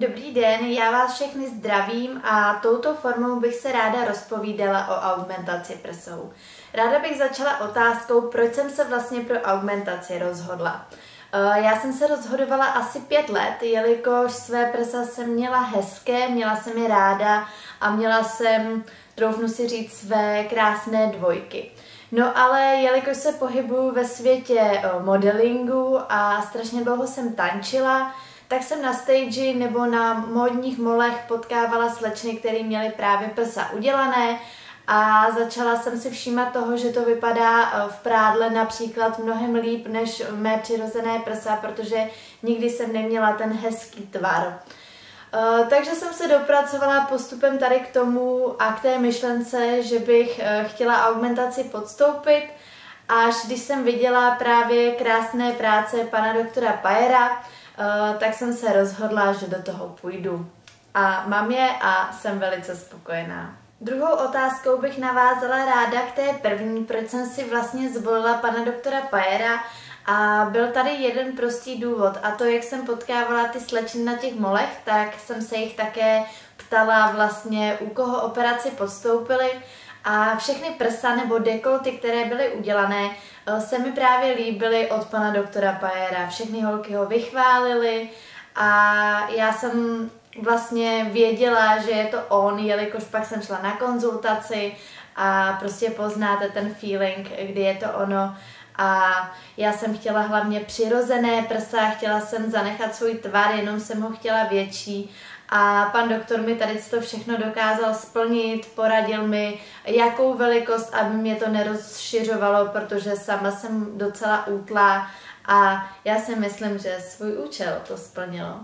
Dobrý den, já vás všechny zdravím a touto formou bych se ráda rozpovídala o augmentaci prsou. Ráda bych začala otázkou, proč jsem se vlastně pro augmentaci rozhodla. Já jsem se rozhodovala asi 5 let, jelikož své prsa jsem měla hezké, měla jsem je ráda a měla jsem, troufnu si říct, své krásné dvojky. No ale jelikož se pohybuju ve světě modelingu a strašně dlouho jsem tančila, tak jsem na stage nebo na módních molech potkávala slečny, které měly právě prsa udělané a začala jsem si všímat toho, že to vypadá v prádle například mnohem líp než mé přirozené prsa, protože nikdy jsem neměla ten hezký tvar. Takže jsem se dopracovala postupem tady k tomu a k té myšlence, že bych chtěla augmentaci podstoupit, až když jsem viděla právě krásné práce pana doktora Payera, tak jsem se rozhodla, že do toho půjdu. A mám je a jsem velice spokojená. Druhou otázkou bych navázala ráda k té první, proč jsem si vlastně zvolila pana doktora Payera. A byl tady jeden prostý důvod, a to, jak jsem potkávala ty slečny na těch molech, tak jsem se jich také ptala vlastně, u koho operaci podstoupili. A všechny prsa nebo dekolty, které byly udělané, se mi právě líbily od pana doktora Payera. Všechny holky ho vychválily a já jsem vlastně věděla, že je to on, jelikož pak jsem šla na konzultaci a prostě poznáte ten feeling, kdy je to ono. A já jsem chtěla hlavně přirozené prsa, chtěla jsem zanechat svůj tvar, jenom jsem ho chtěla větší. A pan doktor mi tady to všechno dokázal splnit, poradil mi, jakou velikost, aby mě to nerozšiřovalo, protože sama jsem docela útlá a já si myslím, že svůj účel to splnilo.